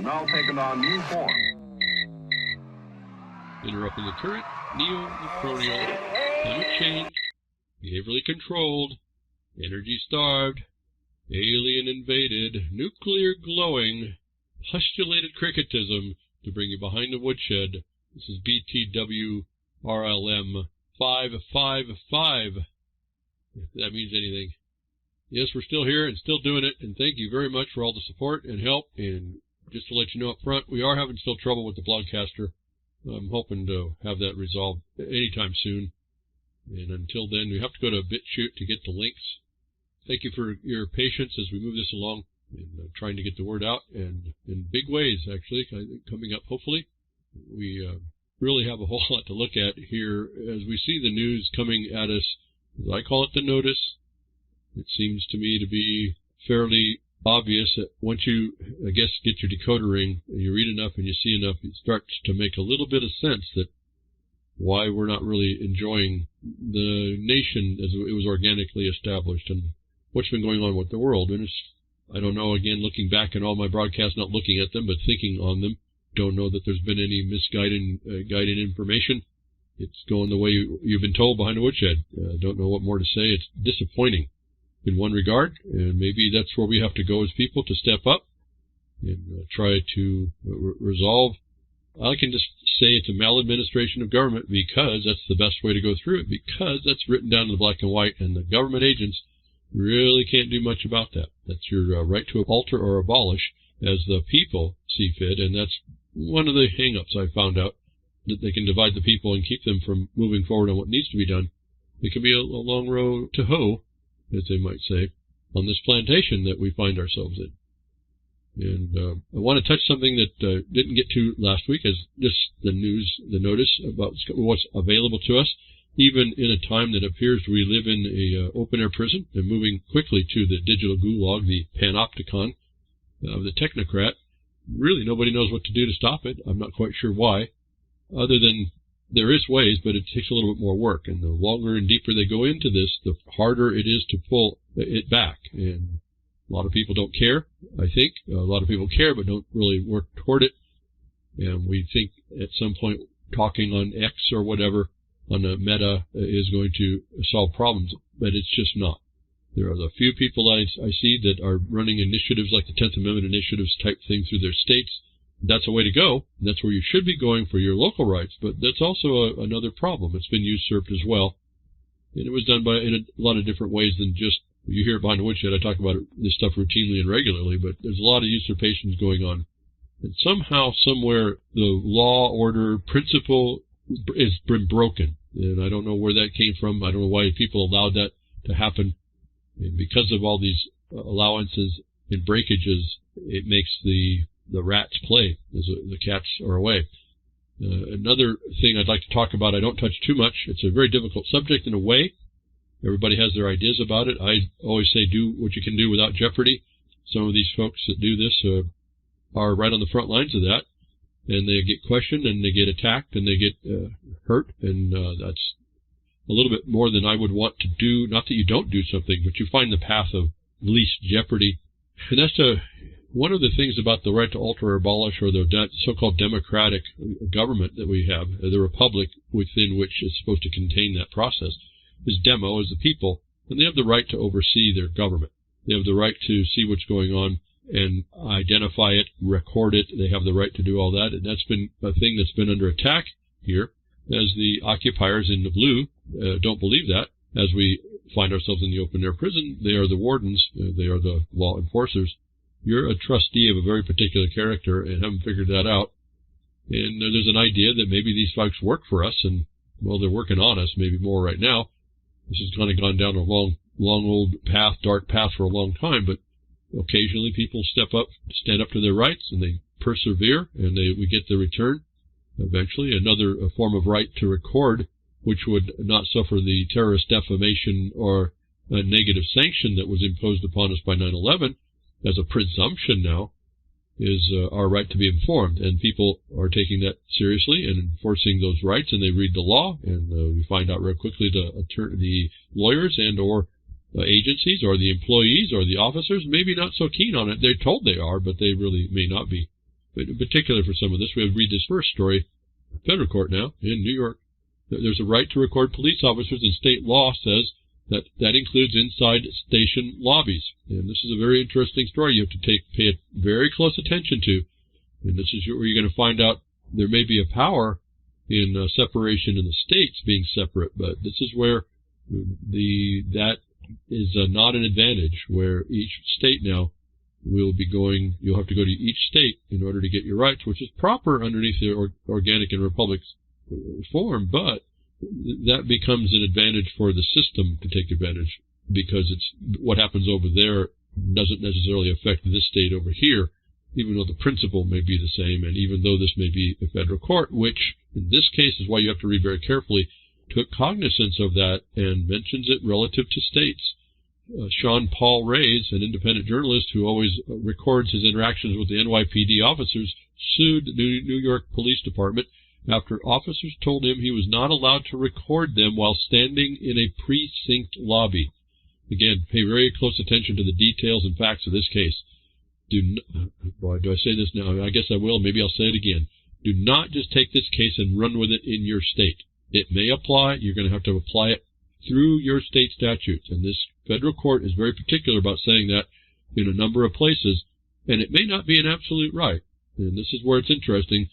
now taken on new form. Interrupting the current, neo-neutronial, climate change, behaviorally controlled, energy-starved, alien-invaded, nuclear-glowing, postulated cricketism to bring you behind the woodshed. This is BTW RLM 555, if that means anything. Yes, we're still here and still doing it, and thank you very much for all the support and help. And just to let you know up front, we are having still trouble with the Blogcaster. I'm hoping to have that resolved anytime soon. And until then, we have to go to BitChute to get the links. Thank you for your patience as we move this along and trying to get the word out, and in big ways, actually, coming up, hopefully. We really have a whole lot to look at here as we see the news coming at us. As I call it the notice. It seems to me to be fairly obvious that once you, I guess, get your decoder ring and you read enough and you see enough, it starts to make a little bit of sense that why we're not really enjoying the nation as it was organically established and what's been going on with the world. And it's, I don't know, again, looking back in all my broadcasts, not looking at them, but thinking on them, don't know that there's been any guided information. It's going the way you've been told behind the woodshed. Don't know what more to say. It's disappointing in one regard, and maybe that's where we have to go as people to step up and try to resolve. I can just say it's a maladministration of government because that's the best way to go through it, because that's written down in the black and white, and the government agents really can't do much about that. That's your right to alter or abolish as the people see fit, and that's one of the hang-ups I found out, that they can divide the people and keep them from moving forward on what needs to be done. It can be a long road to hoe, as they might say, on this plantation that we find ourselves in. And I want to touch something that didn't get to last week, as just the news, the notice about what's available to us, even in a time that appears we live in a open-air prison and moving quickly to the digital gulag, the panopticon of the technocrat. Really, nobody knows what to do to stop it. I'm not quite sure why, other than there is ways, but it takes a little bit more work. And the longer and deeper they go into this, the harder it is to pull it back. And a lot of people don't care, I think. A lot of people care, but don't really work toward it. And we think at some point talking on X or whatever on a meta is going to solve problems, but it's just not. There are a few people I see that are running initiatives like the 10th Amendment initiatives type thing through their states. That's a way to go. That's where you should be going for your local rights, but that's also another problem. It's been usurped as well. And it was done in a lot of different ways than just, you hear it behind the woodshed. I talk about this stuff routinely and regularly, but there's a lot of usurpations going on. And somehow, somewhere, the law, order, principle has been broken. And I don't know where that came from. I don't know why people allowed that to happen. And because of all these allowances and breakages, it makes the rats play as the cats are away. Another thing I'd like to talk about, I don't touch too much. It's a very difficult subject in a way. Everybody has their ideas about it. I always say do what you can do without jeopardy. Some of these folks that do this are right on the front lines of that, and they get questioned and they get attacked and they get hurt, and that's a little bit more than I would want to do. Not that you don't do something, but you find the path of least jeopardy. And that's one of the things about the right to alter or abolish, or the so-called democratic government that we have, the republic within which is supposed to contain that process, is demo, is the people, and they have the right to oversee their government. They have the right to see what's going on and identify it, record it. They have the right to do all that, and that's been a thing that's been under attack here, as the occupiers in the blue don't believe that. As we find ourselves in the open-air prison, they are the wardens, they are the law enforcers. You're a trustee of a very particular character and haven't figured that out. And there's an idea that maybe these folks work for us, and, well, they're working on us, maybe more right now. This has kind of gone down a long old path, dark path for a long time, but occasionally people step up, stand up to their rights, and they persevere, and we get the return. Eventually, another form of right to record, which would not suffer the terrorist defamation or a negative sanction that was imposed upon us by 9/11, as a presumption now, is our right to be informed. And people are taking that seriously and enforcing those rights, and they read the law, and you find out real quickly the lawyers and or agencies or the employees or the officers maybe not so keen on it. They're told they are, but they really may not be. But in particular for some of this, we have to read this first story. Federal court now in New York. There's a right to record police officers, and state law says that includes inside station lobbies. And this is a very interesting story you have to pay very close attention to. And this is where you're going to find out there may be a power in separation in the states being separate, but this is where that is not an advantage, where each state now will be going, you'll have to go to each state in order to get your rights, which is proper underneath the organic and republic form, but that becomes an advantage for the system to take advantage, because it's what happens over there doesn't necessarily affect this state over here, even though the principle may be the same, and even though this may be a federal court, which in this case is why you have to read very carefully, took cognizance of that and mentions it relative to states. Sean Paul Reyes, an independent journalist who always records his interactions with the NYPD officers, sued the New York Police Department after officers told him he was not allowed to record them while standing in a precinct lobby. Again, pay very close attention to the details and facts of this case. Boy, do I say this now? I guess I will. Maybe I'll say it again. Do not just take this case and run with it in your state. It may apply. You're going to have to apply it through your state statutes. And this federal court is very particular about saying that in a number of places. And it may not be an absolute right. And this is where it's interesting.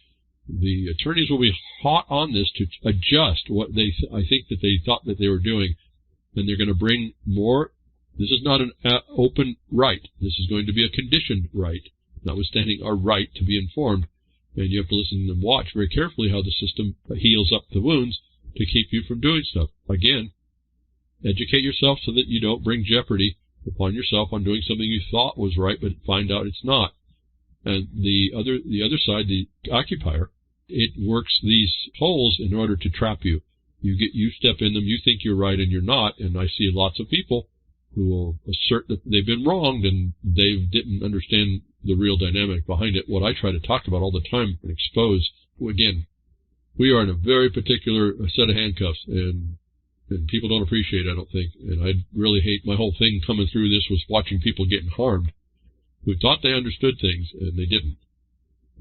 The attorneys will be hot on this to adjust what I think that they thought that they were doing. And they're going to bring more. This is not an open right. This is going to be a conditioned right, notwithstanding our right to be informed. And you have to listen and watch very carefully how the system heals up the wounds to keep you from doing stuff. Again, educate yourself so that you don't bring jeopardy upon yourself on doing something you thought was right, but find out it's not. And the other side, the occupier, it works these holes in order to trap you. You step in them, you think you're right and you're not, and I see lots of people who will assert that they've been wronged and they didn't understand the real dynamic behind it. What I try to talk about all the time and expose, again, we are in a very particular set of handcuffs, and people don't appreciate it, I don't think. And I really hate, my whole thing coming through this was watching people getting harmed who thought they understood things, and they didn't.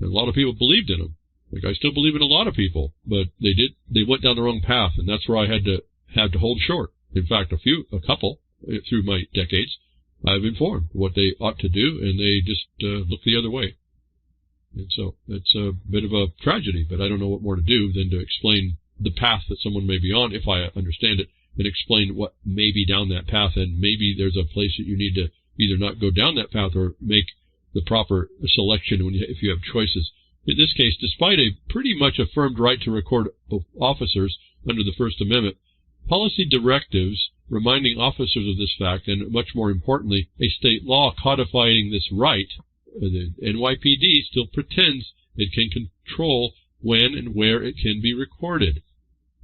And a lot of people believed in them. Like, I still believe in a lot of people, but they went down the wrong path, and that's where I had to hold short. In fact, a couple, through my decades, I've informed what they ought to do, and they just look the other way. And so it's a bit of a tragedy, but I don't know what more to do than to explain the path that someone may be on, if I understand it, and explain what may be down that path, and maybe there's a place that you need to either not go down that path or make the proper selection if you have choices. In this case, despite a pretty much affirmed right to record officers under the First Amendment, policy directives reminding officers of this fact, and much more importantly, a state law codifying this right, the NYPD still pretends it can control when and where it can be recorded.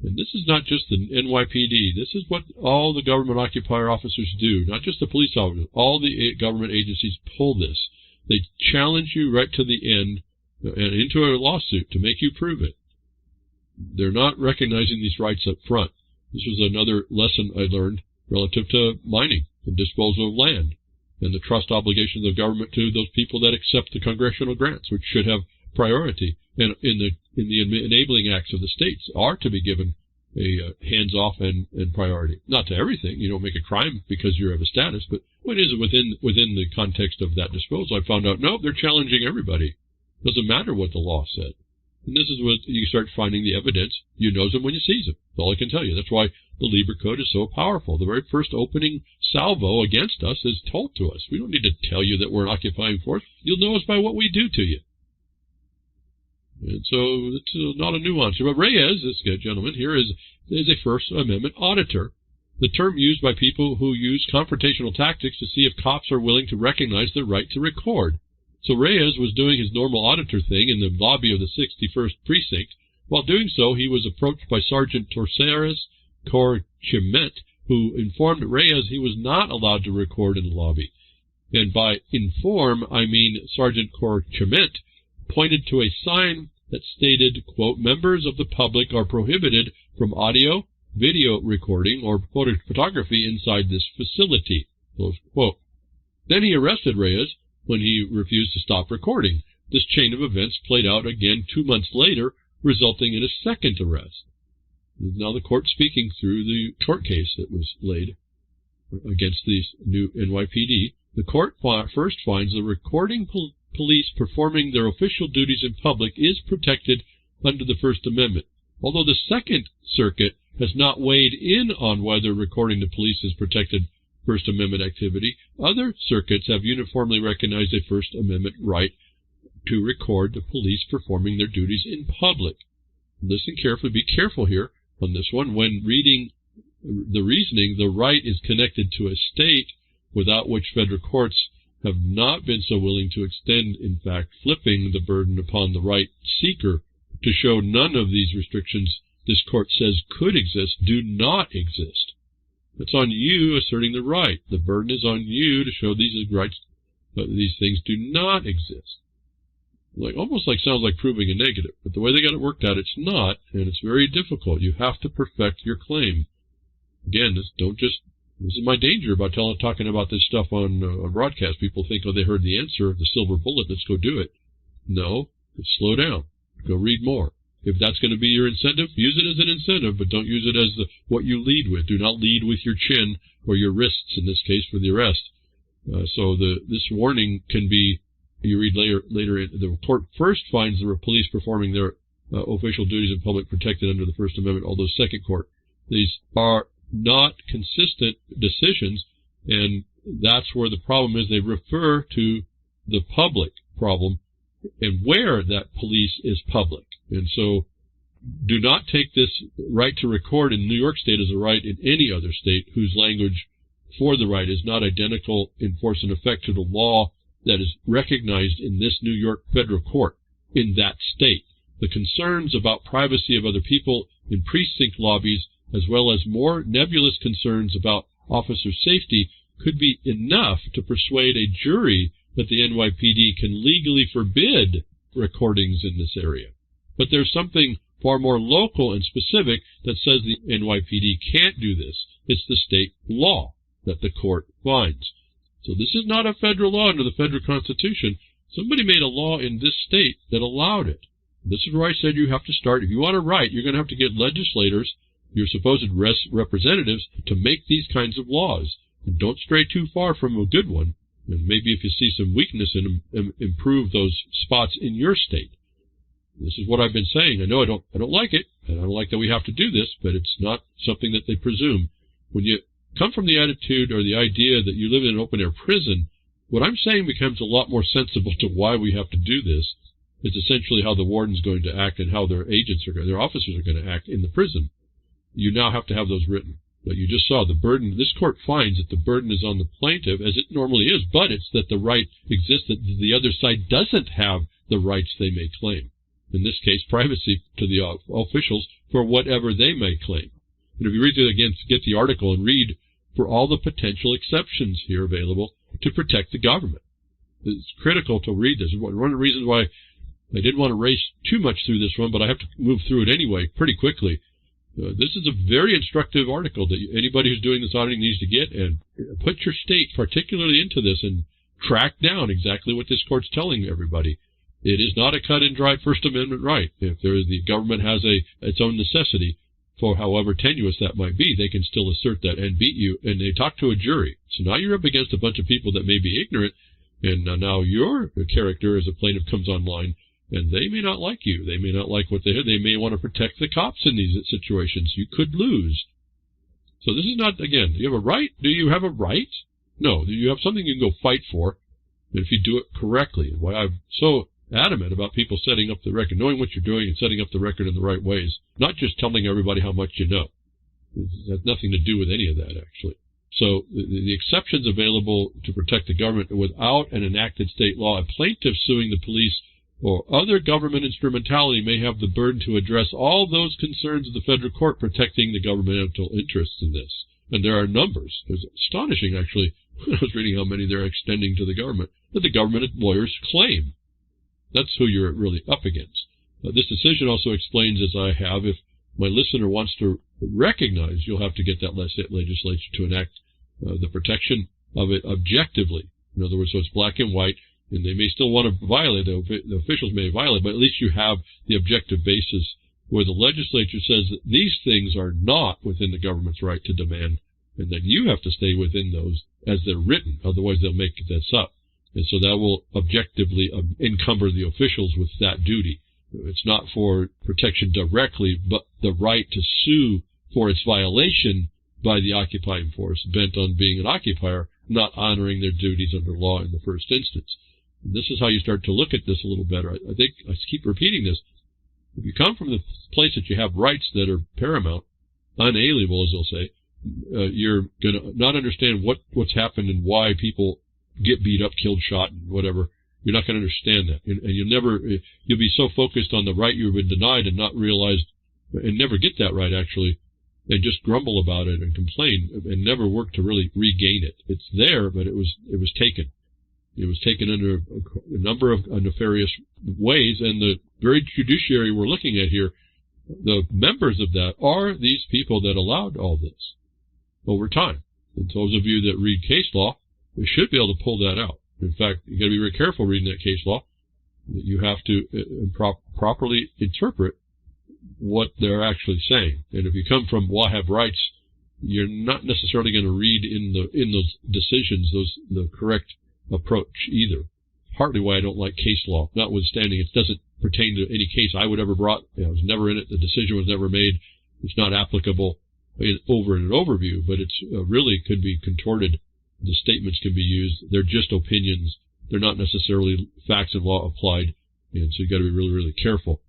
And this is not just the NYPD. This is what all the government occupier officers do, not just the police officers. All the government agencies pull this. They challenge you right to the end and into a lawsuit to make you prove it. They're not recognizing these rights up front. This was another lesson I learned relative to mining and disposal of land and the trust obligations of government to those people that accept the congressional grants, which should have priority. And in the enabling acts of the states are to be given a hands-off and priority. Not to everything. You don't make a crime because you have a status, but what is it within the context of that disposal? I found out, no, they're challenging everybody. Doesn't matter what the law said. And this is what you start finding the evidence. You knows them when you sees them. That's all I can tell you. That's why the Lieber Code is so powerful. The very first opening salvo against us is told to us. We don't need to tell you that we're an occupying force. You'll know us by what we do to you. And so it's not a nuance. But Reyes, this gentleman here, is a First Amendment auditor, the term used by people who use confrontational tactics to see if cops are willing to recognize their right to record. So Reyes was doing his normal auditor thing in the lobby of the 61st Precinct. While doing so, he was approached by Sergeant Torceres Corchiment, who informed Reyes he was not allowed to record in the lobby. And by inform, I mean Sergeant Corchiment pointed to a sign that stated, quote, members of the public are prohibited from audio, video recording, or photography inside this facility, close quote. Then he arrested Reyes when he refused to stop recording. this chain of events played out again 2 months later, resulting in a second arrest. Now the court speaking through the court case that was laid against these new NYPD. The court first finds the recording police performing their official duties in public is protected under the First Amendment. Although the Second Circuit has not weighed in on whether recording the police is protected First Amendment activity, other circuits have uniformly recognized a First Amendment right to record the police performing their duties in public. Listen carefully, be careful here on this one. When reading the reasoning, the right is connected to a state without which federal courts have not been so willing to extend, in fact, flipping the burden upon the right seeker to show none of these restrictions this court says could exist do not exist. It's on you asserting the right. The burden is on you to show these rights, these things do not exist. Almost sounds like proving a negative, but the way they got it worked out, it's not, and it's very difficult. You have to perfect your claim. Again, this is my danger about talking about this stuff on broadcast. People think, oh, they heard the answer, the silver bullet, let's go do it. No, slow down. Go read more. If that's going to be your incentive, use it as an incentive, but don't use it as what you lead with. Do not lead with your chin or your wrists, in this case, for the arrest. So this warning can be, you read later, the court first finds the police performing their official duties in public protected under the First Amendment, although second court. These are not consistent decisions, and that's where the problem is. They refer to the public problem and where that police is public. And so do not take this right to record in New York State as a right in any other state whose language for the right is not identical in force and effect to the law that is recognized in this New York federal court in that state. The concerns about privacy of other people in precinct lobbies, as well as more nebulous concerns about officer safety, could be enough to persuade a jury that the NYPD can legally forbid recordings in this area. But there's something far more local and specific that says the NYPD can't do this. It's the state law that the court finds. So this is not a federal law under the federal Constitution. Somebody made a law in this state that allowed it. This is where I said you have to start. If you want a right, you're going to have to get legislators, your supposed representatives, to make these kinds of laws. And don't stray too far from a good one. And maybe if you see some weakness in them, improve those spots in your state. This is what I've been saying. I know I don't like it, and I don't like that we have to do this, but it's not something that they presume. When you come from the attitude or the idea that you live in an open-air prison, what I'm saying becomes a lot more sensible to why we have to do this. It's essentially how the warden's going to act and how their officers are going to act in the prison. You now have to have those written. But you just saw the burden. This court finds that the burden is on the plaintiff, as it normally is, but it's that the right exists, that the other side doesn't have the rights they may claim. In this case, privacy to the officials for whatever they may claim. And if you read through again, get the article and read for all the potential exceptions here available to protect the government. It's critical to read this. One of the reasons why I didn't want to race too much through this one, but I have to move through it anyway pretty quickly. This is a very instructive article that anybody who's doing this auditing needs to get, and put your state particularly into this and track down exactly what this court's telling everybody. It is not a cut and dry First Amendment right. If the government has its own necessity, for however tenuous that might be, they can still assert that and beat you, and they talk to a jury. So now you're up against a bunch of people that may be ignorant, and now your character as a plaintiff comes online, and they may not like you. They may not like what they hear. They may want to protect the cops in these situations. You could lose. So this is not, again, do you have a right? Do you have a right? No. Do you have something you can go fight for? And if you do it correctly, why I'm so adamant about people setting up the record, knowing what you're doing and setting up the record in the right ways, not just telling everybody how much you know. It has nothing to do with any of that, actually. So the exceptions available to protect the government without an enacted state law, a plaintiff suing the police or other government instrumentality may have the burden to address all those concerns of the federal court protecting the governmental interests in this. And there are numbers. It's astonishing, actually, when I was reading how many they're extending to the government, that the government lawyers claim. That's who you're really up against. This decision also explains, as I have, if my listener wants to recognize, you'll have to get that legislature to enact the protection of it objectively. In other words, so it's black and white. And they may still want to violate, the officials may violate, but at least you have the objective basis where the legislature says that these things are not within the government's right to demand, and then you have to stay within those as they're written, otherwise they'll make this up. And so that will objectively encumber the officials with that duty. It's not for protection directly, but the right to sue for its violation by the occupying force bent on being an occupier, not honoring their duties under law in the first instance. And this is how you start to look at this a little better. I think I keep repeating this. If you come from the place that you have rights that are paramount, unalienable, as they'll say, you're going to not understand what's happened and why people get beat up, killed, shot, and whatever. You're not going to understand that. And you'll be so focused on the right you've been denied and not realize, and never get that right, actually, and just grumble about it and complain and never work to really regain it. It's there, but it was taken. It was taken under a number of nefarious ways, and the very judiciary we're looking at here, the members of that are these people that allowed all this over time. And those of you that read case law, you should be able to pull that out. In fact, you got to be very careful reading that case law. That you have to properly interpret what they're actually saying. And if you come from "well, I have rights," you're not necessarily going to read in those decisions the correct approach either. Partly why I don't like case law, notwithstanding it doesn't pertain to any case I would ever brought. I was never in it. The decision was never made. It's not applicable over an overview, but it's really could be contorted. The statements can be used. They're just opinions. They're not necessarily facts and law applied. And so you've got to be really, really careful.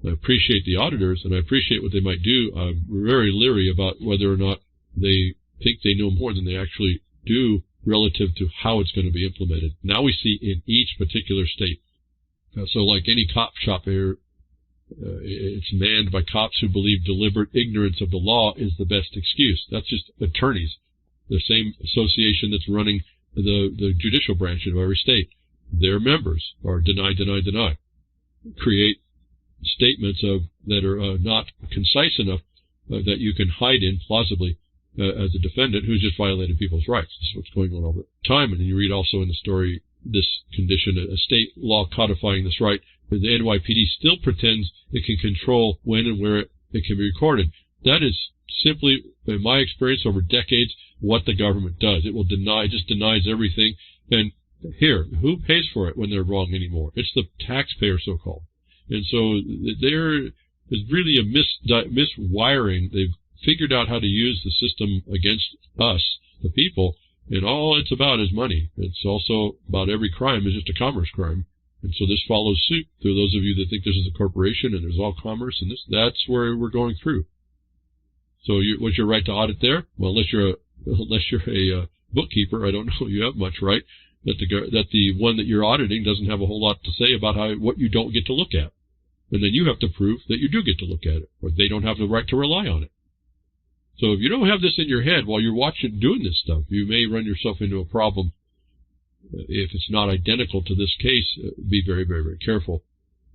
I appreciate the auditors, and I appreciate what they might do. I'm very leery about whether or not they think they know more than they actually do relative to how it's going to be implemented. Now we see in each particular state. So like any cop shop here, it's manned by cops who believe deliberate ignorance of the law is the best excuse. That's just attorneys. The same association that's running the judicial branch of every state. Their members are deny. Create statements that are not concise enough that you can hide in plausibly as a defendant who's just violated people's rights. This is what's going on all the time. And then you read also in the story this condition, a state law codifying this right, but the NYPD still pretends it can control when and where it can be recorded. That is simply, in my experience over decades, what the government does. It will deny, just denies everything. And here, who pays for it when they're wrong anymore? It's the taxpayer, so-called. And so there is really a miswiring. They've figured out how to use the system against us, the people, and all it's about is money. It's also about every crime is just a commerce crime. And so this follows suit through those of you that think this is a corporation and there's all commerce, and that's where we're going through. So what's your right to audit there? Well, unless you're a bookkeeper, I don't know you have much right. That the one that you're auditing doesn't have a whole lot to say about what you don't get to look at. And then you have to prove that you do get to look at it, or they don't have the right to rely on it. So if you don't have this in your head while you're doing this stuff, you may run yourself into a problem. If it's not identical to this case, be very, very, very careful.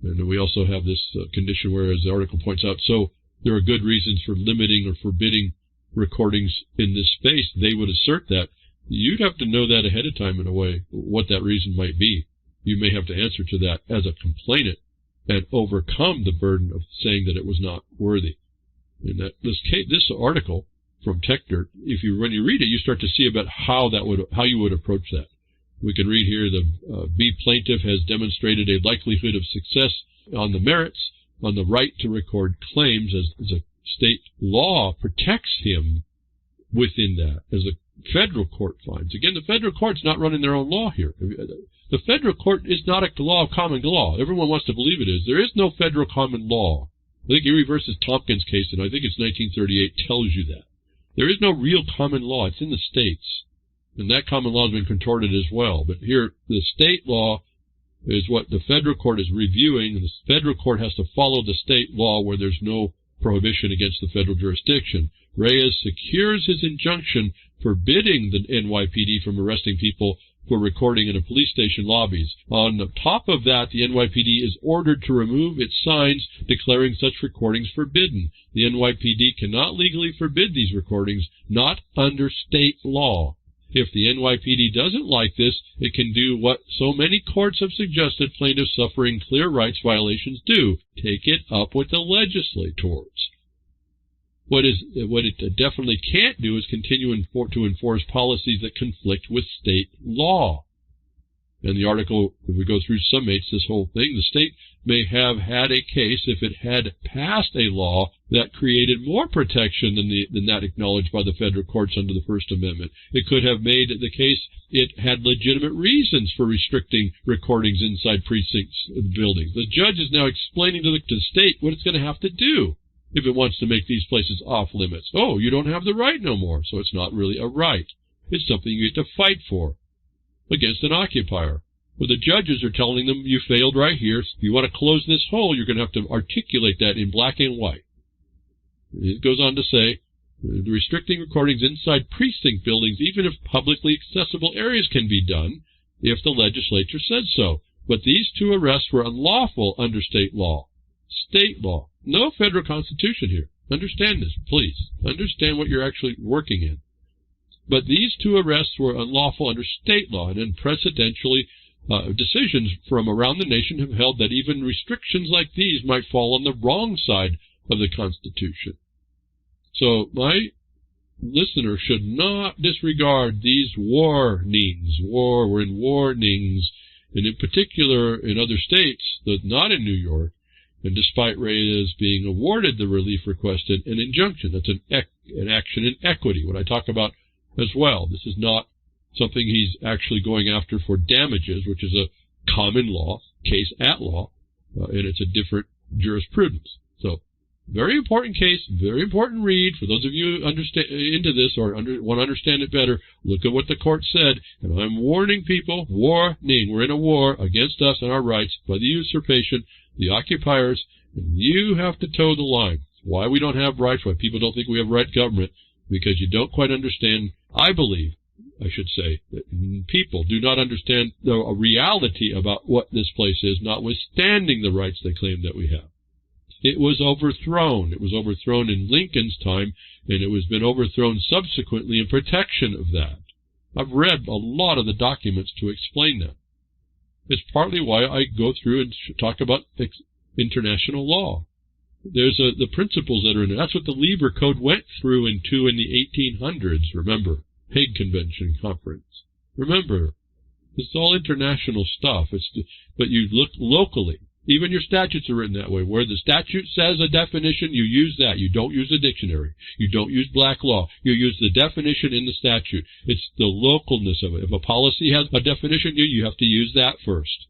And we also have this condition where, as the article points out, so there are good reasons for limiting or forbidding recordings in this space. They would assert that. You'd have to know that ahead of time in a way, what that reason might be. You may have to answer to that as a complainant and overcome the burden of saying that it was not worthy. In that this article from TechDirt, when you read it, you start to see about how you would approach that. We can read here the B plaintiff has demonstrated a likelihood of success on the merits, on the right to record claims, as a state law protects him within that, as a federal court finds. Again, the federal court's not running their own law here. The federal court is not a law of common law. Everyone wants to believe it is. There is no federal common law. I think Erie versus Tompkins case, and I think it's 1938, tells you that. There is no real common law. It's in the states. And that common law has been contorted as well. But here, the state law is what the federal court is reviewing, and the federal court has to follow the state law where there's no prohibition against the federal jurisdiction. Reyes secures his injunction forbidding the NYPD from arresting people for recording in a police station lobbies. On the top of that, the NYPD is ordered to remove its signs declaring such recordings forbidden. The NYPD cannot legally forbid these recordings, not under state law. If the NYPD doesn't like this, it can do what so many courts have suggested plaintiffs suffering clear rights violations do: take it up with the legislators. What it definitely can't do is continue to enforce policies that conflict with state law. And the article, if we go through, summates this whole thing. The state may have had a case if it had passed a law that created more protection than that acknowledged by the federal courts under the First Amendment. It could have made the case it had legitimate reasons for restricting recordings inside precincts of buildings. The judge is now explaining to the state what it's going to have to do if it wants to make these places off limits. Oh, you don't have the right no more, so it's not really a right. It's something you get to fight for against an occupier. Well, the judges are telling them, you failed right here. If you want to close this hole, you're going to have to articulate that in black and white. It goes on to say, restricting recordings inside precinct buildings, even if publicly accessible areas, can be done if the legislature says so. But these two arrests were unlawful under state law. State law. No federal constitution here. Understand this, please. Understand what you're actually working in. But these two arrests were unlawful under state law, and precedentially decisions from around the nation have held that even restrictions like these might fall on the wrong side of the Constitution. So my listener should not disregard these warnings. We're in warnings, and in particular in other states, but not in New York. And despite Reyes being awarded the relief requested, an injunction. That's an action in equity, what I talk about as well. This is not something he's actually going after for damages, which is a common law, case at law, and it's a different jurisprudence. So, very important case, very important read. For those of you into this or want to understand it better, look at what the court said. And I'm warning people, warning, we're in a war against us and our rights by the usurpation, the occupiers, and you have to toe the line. Why we don't have rights, why people don't think we have right government, because you don't quite understand, I should say, that people do not understand the reality about what this place is, notwithstanding the rights they claim that we have. It was overthrown. It was overthrown in Lincoln's time, and it has been overthrown subsequently in protection of that. I've read a lot of the documents to explain that. It's partly why I go through and talk about international law. There's the principles that are in it. That's what the Lieber Code went through in the 1800s, remember. Hague Convention Conference. Remember, it's all international stuff. But you look locally. Even your statutes are written that way. Where the statute says a definition, you use that. You don't use a dictionary. You don't use black law. You use the definition in the statute. It's the localness of it. If a policy has a definition, you have to use that first.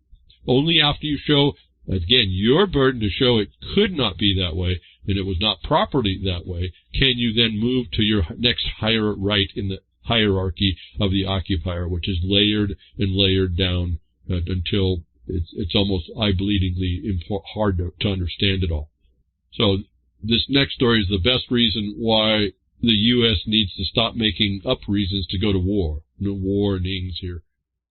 Only after you show, again, your burden to show it could not be that way, and it was not properly that way, can you then move to your next higher right in the hierarchy of the occupier, which is layered and layered down until it's almost eye-bleedingly hard to understand it all. So this next story is the best reason why the U.S. needs to stop making up reasons to go to war. No warnings here.